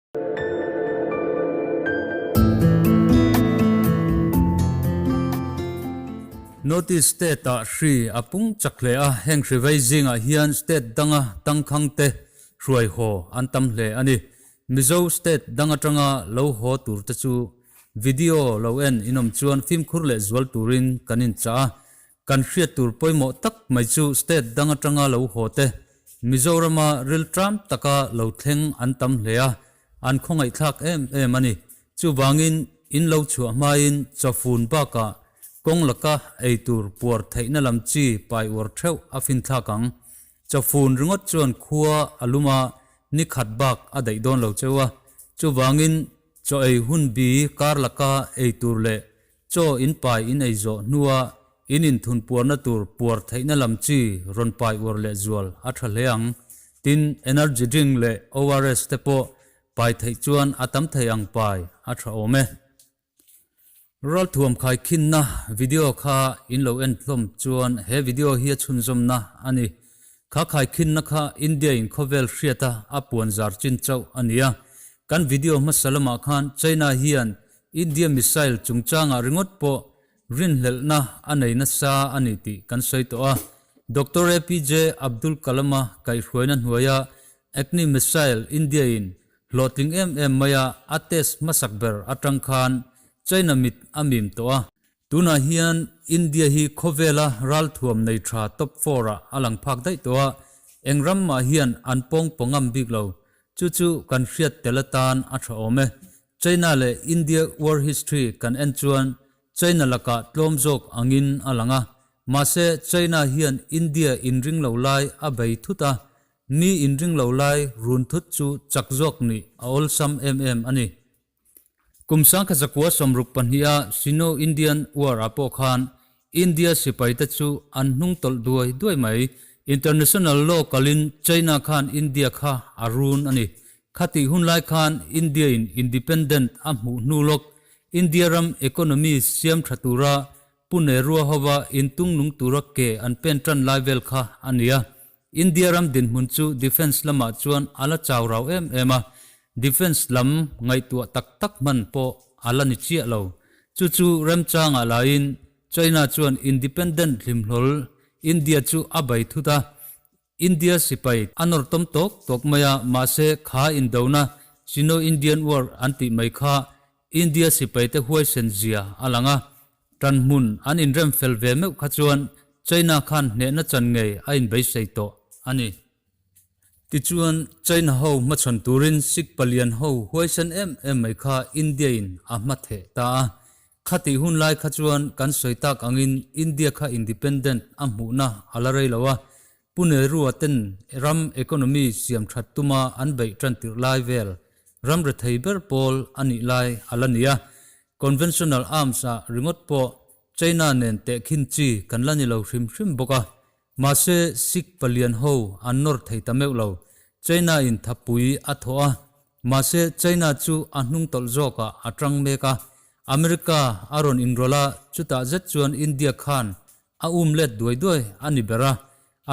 Notice state ta shri apung chakle a heng revising a hian state danga tangkhang te ruai ho antam hle ani mizo state danga tanga lo ho tur ta chu video lo en inom chuan film khurle zwal turin kanin cha kan hriat tur poimo tak mai chu state danga tanga lo ho te mizorama ril tram taka lo thleng antam hle a an khongai thak em ani chu wangin in lo chu main chafun ba ka kong laka eitur puar theina lamchi pai war theu afin thakang chafun ringot chuan khuwa aluma nikhat bak adai don lo chewa chu wangin cho ei hun bi kar laka eitur le cho in pai in eizo nuwa inin thun puar na tur puar theina lamchi ron pai war le zual athaleang tin energy drink le ORS tepo pai thei chuan atam theiang pai atha ome ral thuam khai khin na video kha in lo en thlom chuan he video hi chhun zom na ani kha khai khin na kha India in khovel hriata apuan zar chin chau ania kan video ma salama khan China hian India missile chungchanga ringot po rin hlel na anei na sa ani ti kan sei to a Dr. APJ Abdul Kalama kai hruaina hnuaya Agni missile India in loting maya ates masakber atang khan China mit amim toa tuna hian India hi khovela ral thuam nei tha top 4 a alang phak dai toa engram ma hian anpong pongam biglo chu kan hriat telatan atha ome China le India war history kan enchuan China laka tlom jok angin alanga mase China hian India inring lo lai abai thuta ni inring lo lai run thut chu chakjok ni aol sam ani kumsang khazakwa somruk panhia Sino-Indian war apo khan India sipai ta chu anhnung tol duai mai international law kalin China khan India kha arun ani khati hunlai khan India in independent amhu nulok India ram economy siam thatura pune ruwa hawa intung nung turak ke an pentran level kha ania India ram dinhmun chu defense lama chuan ala chawraw ema defense lam ngai tu tak man po alani chia lo chu ram chang alain China chuan independent hlimhlol India chu abai thuta India sipai anor tom tok maya mase kha indona Sino-Indian war anti mai kha India sipai te huai senjia alanga tanhmun an inrem felve me khachuan China khan ne na chan ngei ain beisei to ani tichuan China ho machon turin sik palian ho huaisan mai kha India in ahmathe ta khati hun lai khachuan kan soitak angin India kha independent amhu na alarei lawa pune ruaten ram economy siam thattuma anbai trantir lai vel ram re theiber pol ani lai alania conventional arms a remote po China nen te khinchi kanlani lo hrim boka mase sik palian ho annor thei tameu lo China in thapui athoa mase China chu ahnung tol joka atrang meka America aron inrola chuta zet chuan India khan a let duai ani bera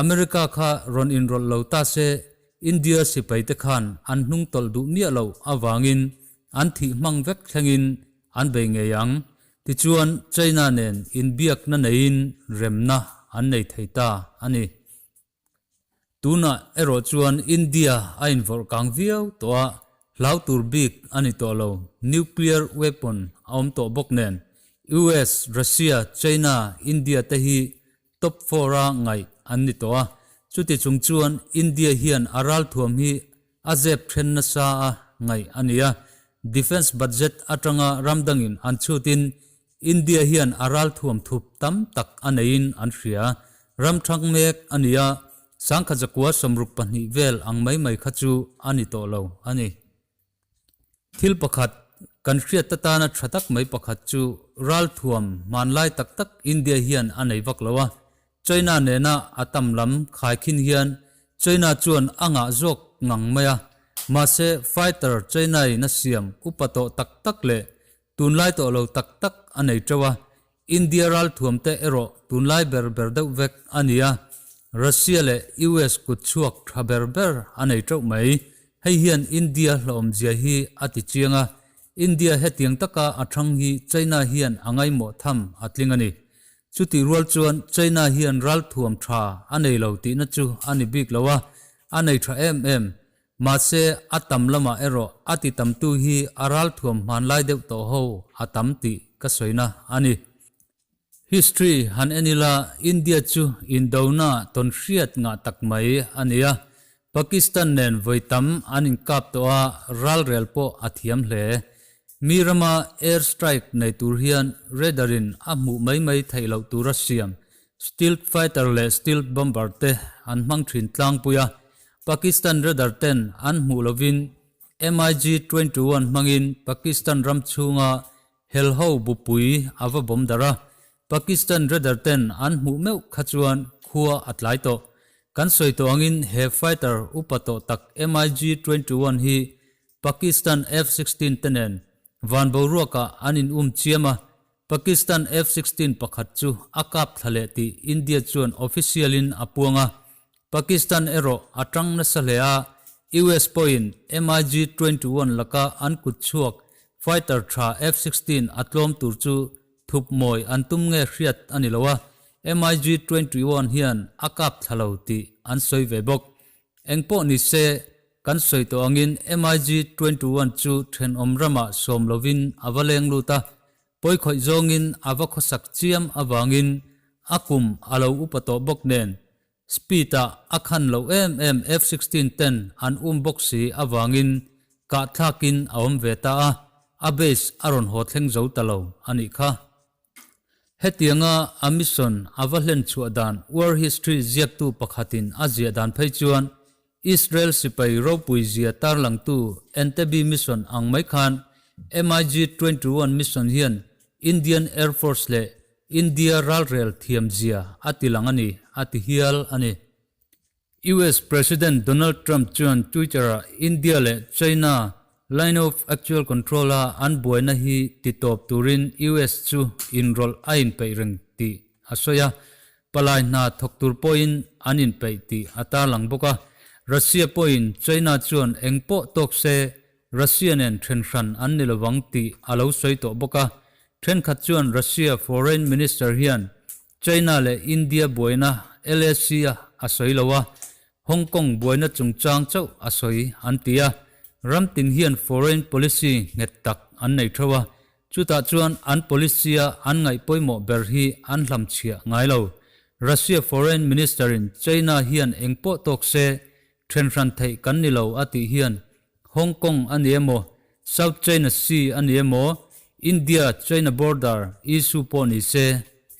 America kha ron inrol lo ta se India sipai te khan ahnung tol du mia lo awangin anthi mangvek thlengin anbe ngeyang ti chuan China nen in biak na nein remna an nei theita ani tuna ero chuan India ain vor kang viau toa lau tur big ani to lo nuclear weapon aum to boknen US Russia China India te hi top 4 ra ngai ani toa chuti chung chuan India hian aral thuam hi azep then na sa ngai ania defense budget atanga ramdangin anchutin India hian aral thuam thup tam tak anein anhria ramthang mek ania sangkha jakwa somruk pani vel angmai mai khachu ani to lo ani thil pakhat kan hriat tatana thatak mai pakhat chu ral thuam manlai tak India hian anei vaklawa China nena atam lam khai khin hian China chuan anga jok ngangmaya mase fighter China na siam upato tak le tunlai to lo tak anei trawa India ral thuam te ero tunlai ber deuh vek ania Russia le US kut chuak thaber anei trau mai hei hian India hlom zia hi ati chianga India hetiang taka athang hi China hian angai mo tham atlingani chuti rual chuan China hian ral thuam tha anei lo ti na chu ani bik lawa anei tha ma se atam lama ero ati tam tu hi aral thuam man lai deuh to ho atam ti ka soina ani history han enila India chu indona ton hriat nga tak mai ania Pakistan nen voitam anin kap to a ral rel po athiam hle mirama airstrike nei tur hian radarin amu mai mai thailo tur siam stealth fighter le stealth bomber te an mang thin tlang puya Pakistan radar 10 an mu lovin MiG-21 mangin Pakistan ram chunga helho bupui ava bomdara Pakistan radar 10 an mu meu khachuan khuwa atlai to kan soi to angin he fighter upato tak MiG-21 hi Pakistan F-16 tenen van boruaka anin chiama Pakistan F-16 pakhat chu akap thale ti India chuan officialin apuanga Pakistan ero atang na salea US point MiG-21 laka an kutchuak fighter tha F-16 atlom tur chu thup moi antum nge hriat anilawa MiG-21 hian akap thalo ti an soi ve bok engpo ni se kan soi to angin MiG-21 chu then omrama somlovin avaleng luta poi khoi zongin avakhosak chiam awangin akum alo upato bok nen speeda akhan lo F-16 10 an boxi awangin ka thakin awam veta a base aron ho thleng zo talo ani kha hetianga amison avalen chuadan war history ziak tu pakhatin azia dan phei chuan Israel sipai ropui zia tarlang tu Entebbe mission ang mai khan MiG-21 mission hian Indian Air Force le India ral rel thiam zia atilangani ati hial ani US President Donald Trump chuan Twitter India le China line of actual control an boina hi titop turin US chu enroll ain peireng ti asoya palai na thoktur point anin pe ti atalang boka Russia point China chuan engpo tokse Russian and Trenchran an nilawang ti alo soito boka thenkhat chuan Russia foreign minister hian China le India boina LSC asoilawa Hong Kong boina chungchang chau asoi antia ramtin hian foreign policy nget tak an nei thawa chuta chuan an policy an ngai poimo ber hi an hlam chhia ngai lo Russia foreign minister in China hian engpo tokse Trenchran thei kan ni lo ati hian Hong Kong aniemo South China Sea aniemo India China border issue poni se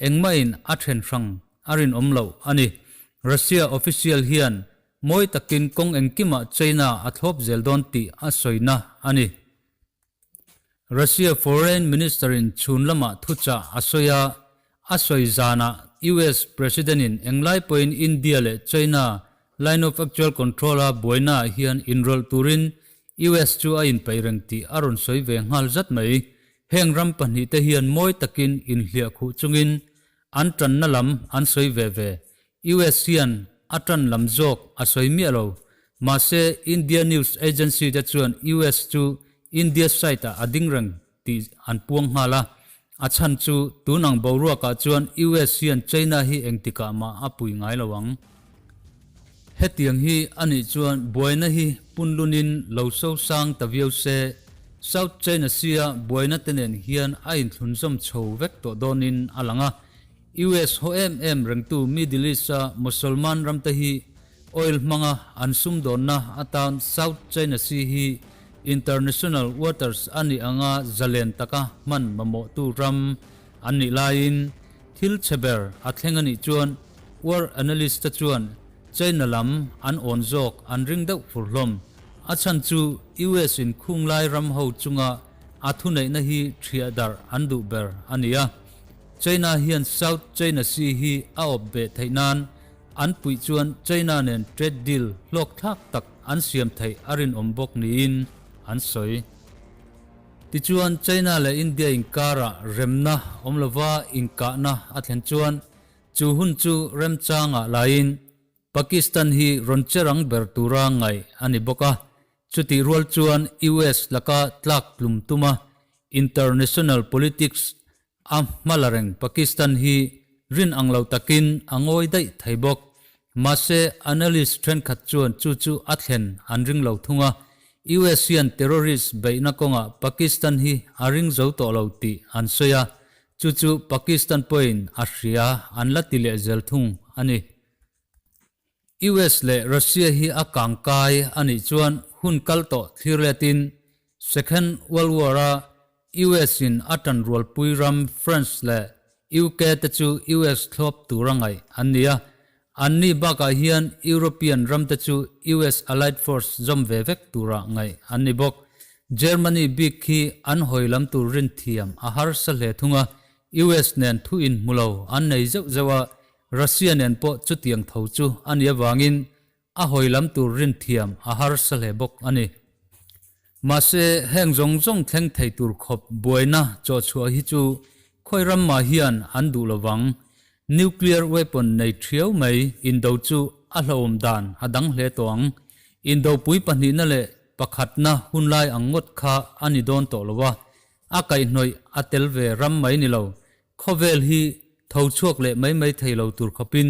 engmain athen rang arin omlo ani Russia official hian moi takin kong engkima China athop zeldon ti asoina ani Russia foreign minister in chunlama thucha asoya asoi zana US president in englai point India le China line of actual control boina hian enroll turin US chu a in peireng ti aron soi ve ngal zat mai heng ram pani te hian moi takin in hlia khu chungin an tran na lam an soi ve ve US hian atran lam jok asoi mi alo ma se India news agency ta chuan US chu India site ading rang ti an puang hala achan chu tunang boruwa ka chuan US hian China hi engtika ma apui ngai lawang hetiang hi ani chuan boina hi punlunin lo so sang taviau se South China Sea boina tenen hian a in thlunzom chho vek to donin alanga US ho rengtu Middle East Musulman ramta hi oil manga ansum donna atan South China Sea hi international waters ani anga zalen taka man mamo tu ram ani lain thil cheber athlengani chuan war analyst ta chuan China lam an on jok an ring deuh furhlom achan chu US in khunglai ram ho chunga athunei na hi thiadar andu ber ania China hian South China Sea hi a obbe thainan an pui chuan China nen trade deal lok thak tak an siam thai arin ombok ni in an soi ti chuan China le India in kara remna omlova in ka na athen chuan chu hun chu rem changa lain Pakistan hi roncherang bertura ngai ani boka chuti rual chuan US laka tlak tlum tuma international politics malareng Pakistan hi rin anglo takin angoi dai thaibok mase analyst thenkhat chuan chu athlen anring lo thunga USian terrorist beina konga Pakistan hi aring zo to lo ti ansoya chu Pakistan point ashria anlati le zel thung ani US le Russia hi akangkai ani chuan hun kalto thirletin Second World War US in atan rol puiram France le UK te chu US thlop turangai ania anni baka hian European ram te chu US Allied Force zom vevek tura ngai anni bok Germany big khi an hoilam tu rin thiam a har sale thunga US nen thu in mulo an nei zawa Russia nen po chutiang tho chu ania wangin a hoilam tu rin thiam a har sale bok ani mase heng zong thleng thei tur khop boina cho chua hi chu khoiram ma hian an du lawang nuclear weapon nei thiau mai indo chu a hlom dan adang hle tawng indo pui pani na le pakhat na hunlai angot kha ani don to lowa akai hnoi atel ve ram mai ni lo khovel hi tho chuak le mai theilo tur khopin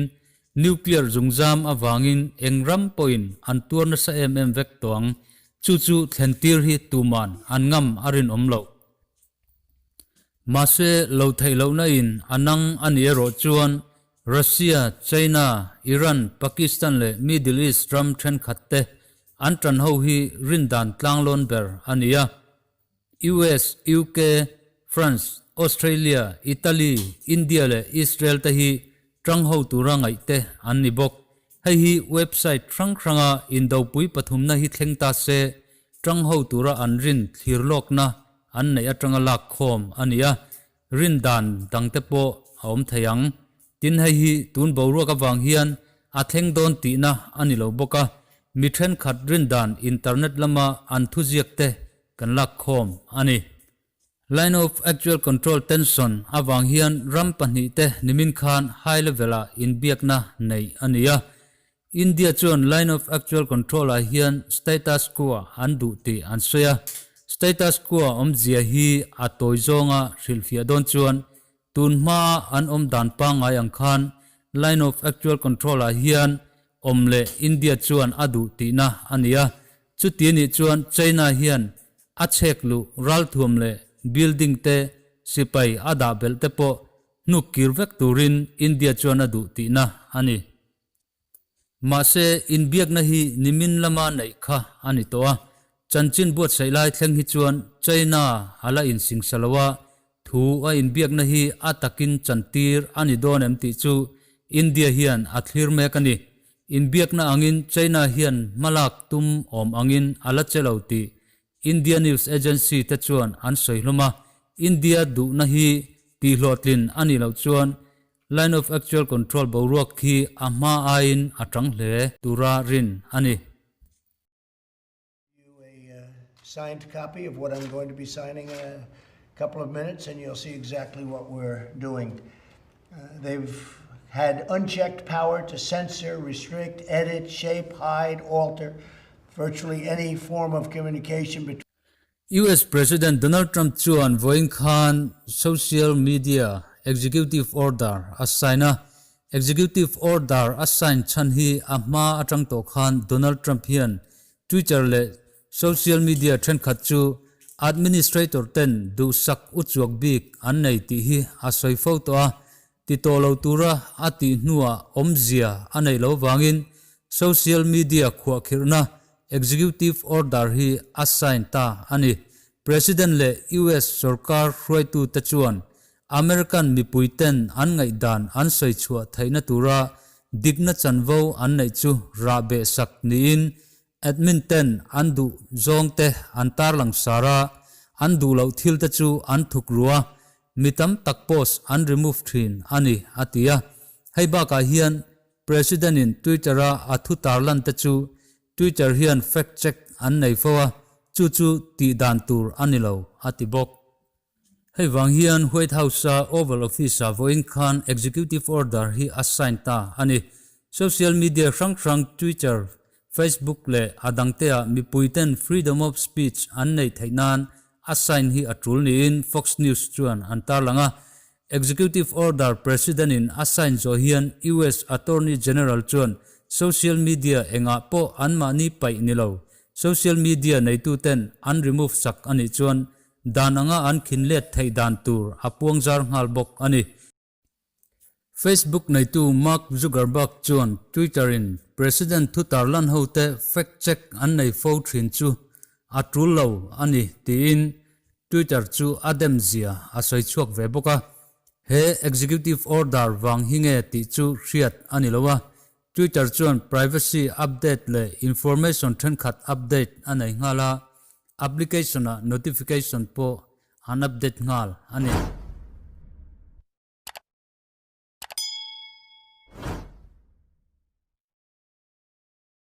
nuclear zungjam awangin engram point an tur na sa vek tawng chu thlentir hi tuman angam arin omlo mase lo thailo na in anang aniero chuan Russia China Iran Pakistan le Middle East ram thenkhat te antran ho hi rindan tlanglon ber ania US UK France Australia Italy India le Israel te hi trangho turangai te anni bok hei hi website thranga indo pui pathum na hi thlengta se trangho tura anrin thirlok na an nei atanga lak khom ania rindan dangte po aom thayang tin hei hi tun boru ka wang hian a thleng don ti na ani lo boka mi thenkhat rindan internet lama an thujiak te kan lak khom ani line of actual control tension awang hian ram pani te nimin khan high level a in biakna nei ania India chuan line of actual control a hian status quo an du ti an soya status quo omzia hi a toizonga rilfia don chuan tunma an dan pa ngai ang khan line of actual control a hian omle India chuan adu ti na ania chuti ni chuan China hian a cheklu ral thum le building te sipai ada bel te po nu kirvek turin India chuan adu ti na ani mase in biak na hi nimin lama nei kha ani towa chanchin bot sailai thleng hi chuan China hala in singsalawa thu a in biak na hi atakin chantir ani don em ti chu India hian athlir mek ani in biak na angin China hian malak tum om angin ala chelauti India News Agency te chuan an soiloma India du na hi ti hlotlin ani lo chuan line of actual control boruak khi ama ain atang hle tura rin ani signed copy of what I'm going to be signing in a couple of minutes and you'll see exactly what we're doing. They've had unchecked power to censor, restrict, edit, shape, hide, alter virtually any form of communication between US President Donald Trump chuan voin khan social media executive order assigna executive order assign chan hi ama atang to khan Donald Trump hian Twitter le social media thenkhat chu administrator ten du sak uchuak bik an nei ti hi asoi fo to a ti to lo tura ati nuwa omzia anei lo wangin social media khwa khirna executive order hi assign ta ani president le US sarkar hruaitu ta chuan American mipuiten an ngai dan an soi chua thaina tura digna chanvo an nei chu rabe sak niin admin ten andu zongte antar lang sara andu lo thil ta chu an thuk ruwa mitam tak post an remove thin ani atia heiba ka hian president in Twitter a thuthar lan ta chu Twitter hian fact check an nei fowa chu ti dan tur anilo atibok hei wang hian White House Oval Office voin khan executive order hi assign ta ani social media rang Twitter Facebook le adangtea mi puiten freedom of speech an nei thainan assign hi atul ni in Fox News chuan antar langa executive order president in assign zo hian US Attorney General chuan social media enga po anma ni pai nilo social media nei tu ten an remove sak ani chuan dananga an khinlet thai dan tur apuang zar ngal bok ani Facebook nei tu Mark Zuckerberg chuan Twitter in president thuthar lan hote fact check an nei fo thin chu atul lo ani tin Twitter chu Adam Zia asoi chuak ve boka he executive order wang hinge ti chu riat ani lowa Twitter chuan privacy update le information thenkhat update anei ngala application a notification po an update ngal ani